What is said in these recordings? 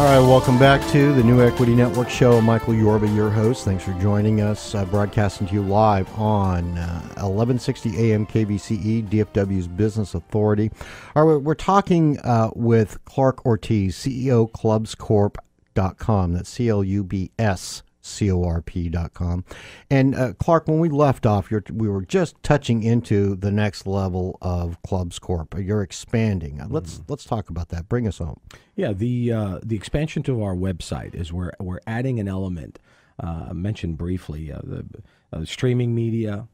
All right, welcome back to the New Equity Network Show. Michael Yorba, your host. Thanks for joining us. Broadcasting to you live on 1160 AM KVCE, DFW's Business Authority. All right, we're talking with Clark Ortiz, CEO clubscorp.com. That's CLUBSCORP.com. And Clark, when we left off, we were just touching into the next level of Clubs Corp. You're expanding. Let's talk about that. Bring us home. Yeah, the expansion to our website is we're adding an element. I mentioned briefly the streaming media,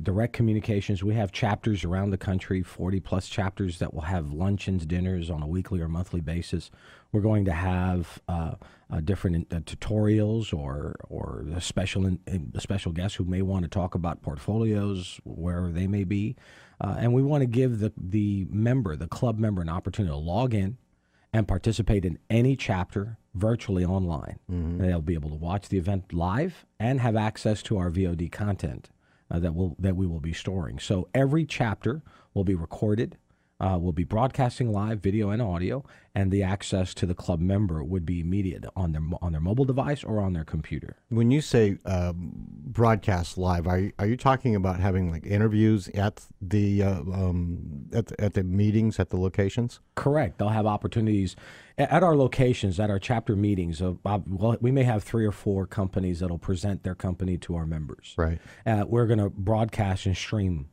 direct communications. We have chapters around the country, 40-plus chapters that will have luncheons, dinners on a weekly or monthly basis. We're going to have different tutorials or a special guests who may want to talk about portfolios, wherever they may be. And we want to give the club member, an opportunity to log in and participate in any chapter virtually online. Mm-hmm. They'll be able to watch the event live and have access to our VOD content that we will be storing. So every chapter will be recorded. We'll be broadcasting live, video and audio, and the access to the club member would be immediate on their mobile device or on their computer. When you say broadcast live, are you talking about having like interviews at the meetings at the locations? Correct. They'll have opportunities at our locations, at our chapter meetings. We may have 3 or 4 companies that'll present their company to our members. Right. We're going to broadcast and stream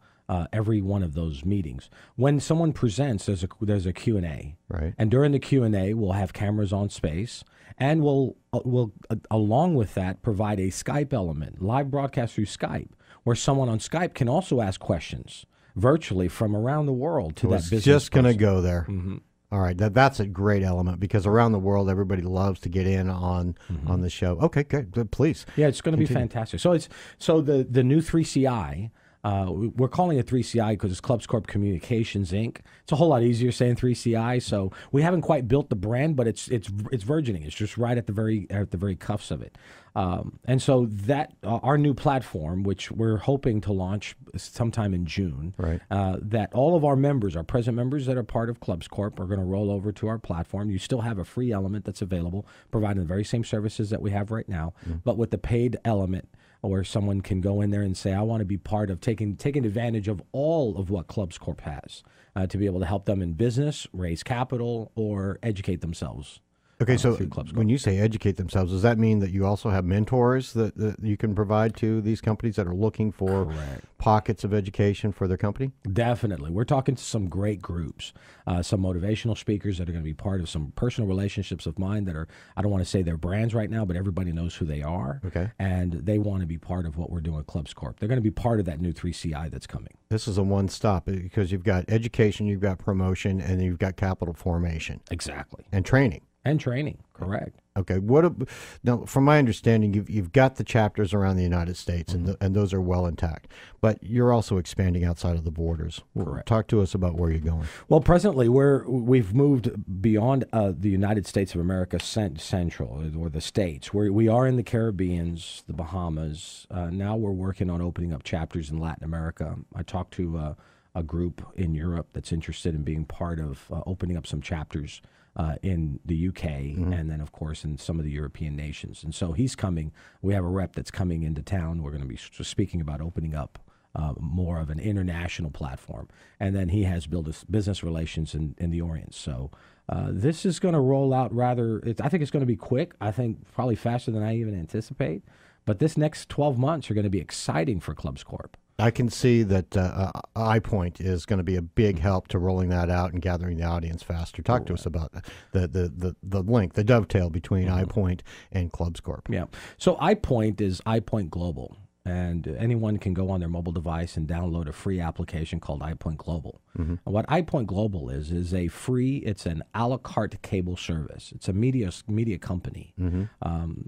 every one of those meetings. When someone presents, there's a Q&A. Right. And during the Q&A, we'll have cameras on space, and we'll along with that provide a Skype element, live broadcast through Skype, where someone on Skype can also ask questions virtually from around the world to that business. Just going to go there. Mm-hmm. All right, that's a great element because around the world, everybody loves to get in on the show. Okay, good. Please. Yeah, it's going to be fantastic. So the new 3CI. We're calling it 3CI because it's Clubs Corp Communications Inc. It's a whole lot easier saying 3CI. So we haven't quite built the brand, but it's burgeoning. It's just right at the very cuffs of it. And so that our new platform, which we're hoping to launch sometime in June, right. That all of our members, our present members that are part of Clubs Corp, are going to roll over to our platform. You still have a free element that's available, providing the very same services that we have right now, but with the paid element, where someone can go in there and say, I want to be part of taking advantage of all of what Clubs Corp has to be able to help them in business, raise capital, or educate themselves. Okay, so when you say educate themselves, does that mean that you also have mentors that you can provide to these companies that are looking for Correct. Pockets of education for their company? Definitely. We're talking to some great groups, some motivational speakers that are going to be part of some personal relationships of mine that are, I don't want to say they're brands right now, but everybody knows who they are. Okay. And they want to be part of what we're doing at Clubs Corp. They're going to be part of that new 3CI that's coming. This is a one-stop because you've got education, you've got promotion, and you've got capital formation. Exactly. And training. And training, correct. Okay. Now, from my understanding, you've got the chapters around the United States, and those are well intact. But you're also expanding outside of the borders. Correct. Talk to us about where you're going. Well, presently we've moved beyond the United States of America Central or the states. We are in the Caribbeans, the Bahamas. Now we're working on opening up chapters in Latin America. I talked to a group in Europe that's interested in being part of opening up some chapters in the UK, and then, of course, in some of the European nations. And so he's coming. We have a rep that's coming into town. We're going to be speaking about opening up more of an international platform. And then he has built business relations in the Orient. So this is going to roll out I think it's going to be quick. I think probably faster than I even anticipate. But this next 12 months are going to be exciting for Clubs Corp. I can see that iPoint is going to be a big help to rolling that out and gathering the audience faster. Talk to us about the link, the dovetail between iPoint and Clubs Corp. Yeah. So iPoint is iPoint Global. And anyone can go on their mobile device and download a free application called iPoint Global. And what iPoint Global is it's an a la carte cable service. It's a media company.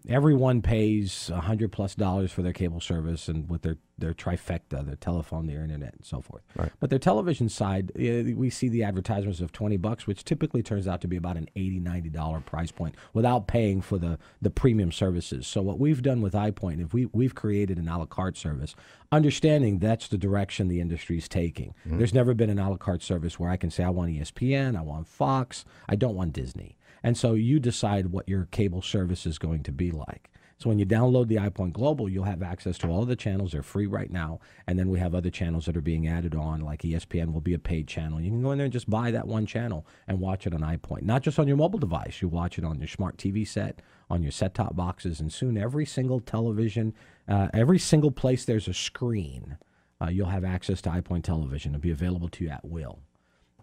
Everyone pays $100+ for their cable service and with their trifecta, their telephone, their internet, and so forth. Right. But their television side, we see the advertisements of $20, which typically turns out to be about an $80, $90 price point without paying for the premium services. So what we've done with iPoint, if we've created an a la carte service, understanding that's the direction the industry is taking. There's never been an a la carte service where I can say I want ESPN, I want Fox, I don't want Disney. And so you decide what your cable service is going to be like. So when you download the iPoint Global, you'll have access to all of the channels. They're free right now. And then we have other channels that are being added on, like ESPN will be a paid channel. You can go in there and just buy that one channel and watch it on iPoint. Not just on your mobile device. You watch it on your smart TV set, on your set-top boxes, and soon every single television, every single place there's a screen, you'll have access to iPoint television. It'll be available to you at will.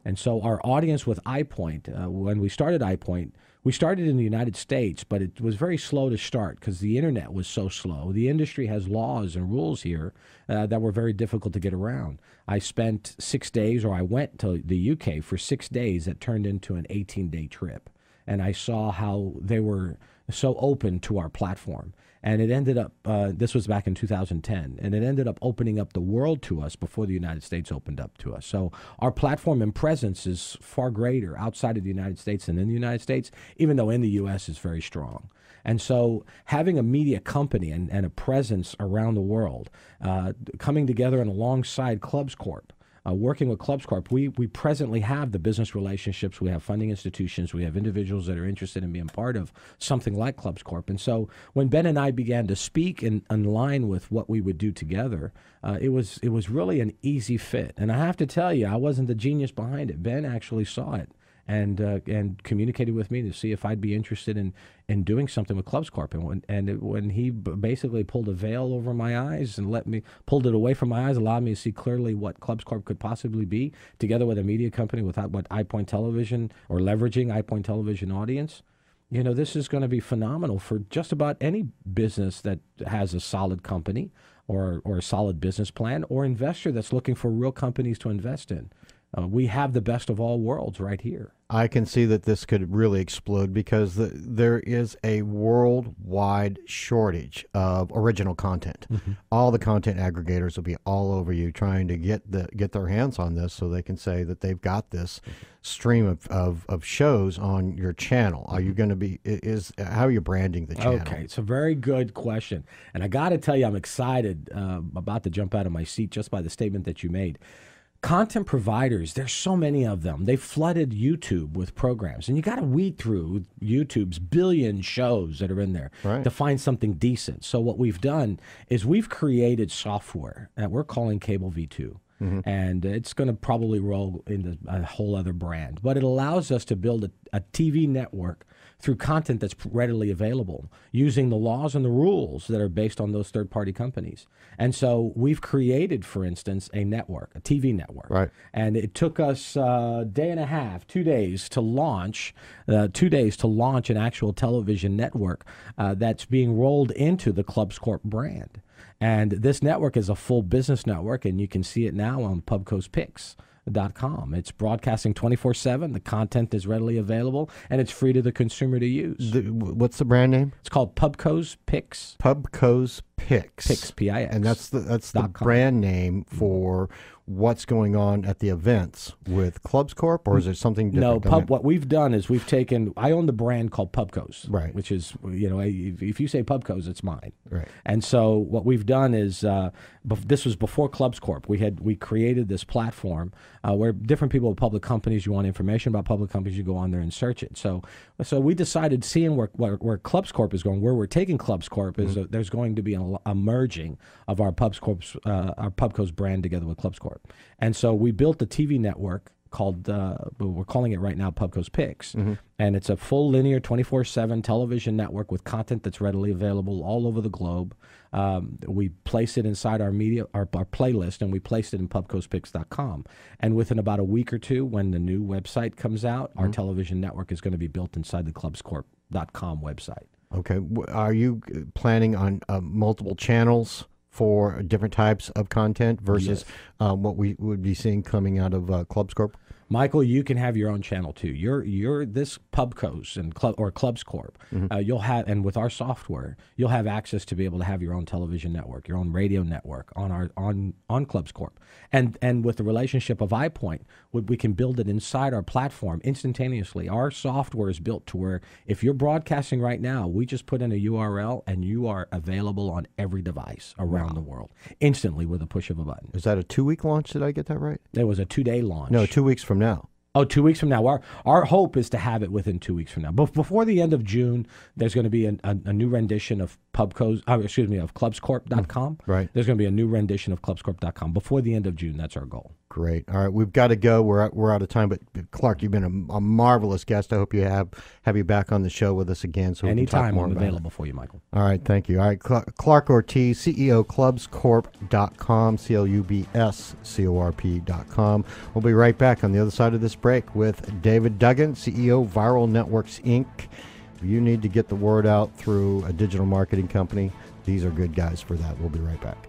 And so our audience with iPoint, when we started iPoint, we started in the United States, but it was very slow to start because the internet was so slow. The industry has laws and rules here that were very difficult to get around. I spent 6 days, or I went to the UK for 6 days that turned into an 18-day trip. And I saw how they were so open to our platform. And it ended up, this was back in 2010, and it ended up opening up the world to us before the United States opened up to us. So our platform and presence is far greater outside of the United States than in the United States, even though in the U.S. is very strong. And so having a media company and a presence around the world, coming together and alongside Clubs Corp, working with Clubs Corp, we presently have the business relationships, we have funding institutions, we have individuals that are interested in being part of something like Clubs Corp. And so when Ben and I began to speak in line with what we would do together, it was really an easy fit. And I have to tell you, I wasn't the genius behind it. Ben actually saw it and communicated with me to see if I'd be interested in doing something with Clubs Corp. And when he basically pulled a veil over my eyes and pulled it away from my eyes, allowed me to see clearly what Clubs Corp could possibly be, together with a media company with what iPoint Television, or leveraging iPoint Television audience. You know, this is going to be phenomenal for just about any business that has a solid company or a solid business plan, or investor that's looking for real companies to invest in. We have the best of all worlds right here. I can see that this could really explode because there is a worldwide shortage of original content. Mm-hmm. All the content aggregators will be all over you trying to get their hands on this so they can say that they've got this stream of shows on your channel. Are you going to be, how are you branding the channel? Okay, it's a very good question. And I got to tell you, I'm excited, about to jump out of my seat just by the statement that you made. Content providers, there's so many of them. They flooded YouTube with programs, and you got to weed through YouTube's billion shows that are in there to find something decent. So what we've done is we've created software that we're calling Cable V2. Mm-hmm. And it's going to probably roll into a whole other brand. But it allows us to build a TV network through content that's readily available, using the laws and the rules that are based on those third-party companies. And so we've created, for instance, a network, a TV network. Right. And it took us a day and a half, 2 days to launch, an actual television network that's being rolled into the Clubs Corp brand. And this network is a full business network, and you can see it now on pubcospicks.com. It's broadcasting 24/7. The content is readily available, and it's free to the consumer to use. What's the brand name? It's called Pubco's Picks. Pubco's Picks. Picks, P-I-X. And that's the brand name for what's going on at the events with Clubs Corp, or is it something different? No, what we've done is I own the brand called Pubco's, right? Which is, if you say Pubco's, it's mine, right? And so what we've done is, this was before Clubs Corp. We created this platform where different people with public companies, you want information about public companies, you go on there and search it. So we decided, seeing where Clubs Corp is going, where we're taking Clubs Corp is there's going to be a merging of our Pubco's brand together with Clubs Corp. And so we built a TV network called, we're calling it right now Pubco's Picks. Mm-hmm. And it's a full linear 24/7 television network with content that's readily available all over the globe. We place it inside our playlist, and we placed it in pubcospicks.com. And within about a week or two, when the new website comes out, our television network is going to be built inside the clubscorp.com website. Okay. Are you planning on multiple channels for different types of content versus what we would be seeing coming out of Clubs Corp? Michael, you can have your own channel too. You're this Pubco's or Clubs Corp. Mm-hmm. You'll have, and with our software, you'll have access to be able to have your own television network, your own radio network on Clubs Corp. And with the relationship of iPoint, we can build it inside our platform instantaneously. Our software is built to where if you're broadcasting right now, we just put in a URL and you are available on every device around the world instantly with a push of a button. Is that a 2-week launch? Did I get that right? It was a 2-day launch. No, 2 weeks from now. Oh, 2 weeks from now. Our hope is to have it within 2 weeks from now. But before the end of June, there's going to be a new rendition of of clubscorp.com. Right. There's going to be a new rendition of clubscorp.com before the end of June. That's our goal. Great. All right, we've got to go. We're out of time. But Clark, you've been a marvelous guest. I hope you have you back on the show with us again. So anytime we can talk more I'm about available for you, Michael. All right, thank you. All right, Clark Ortiz, CEO, clubscorp.com, clubscorp.com. We'll be right back on the other side of this break with David Duggan, CEO, Viral Networks, Inc. If you need to get the word out through a digital marketing company, these are good guys for that. We'll be right back.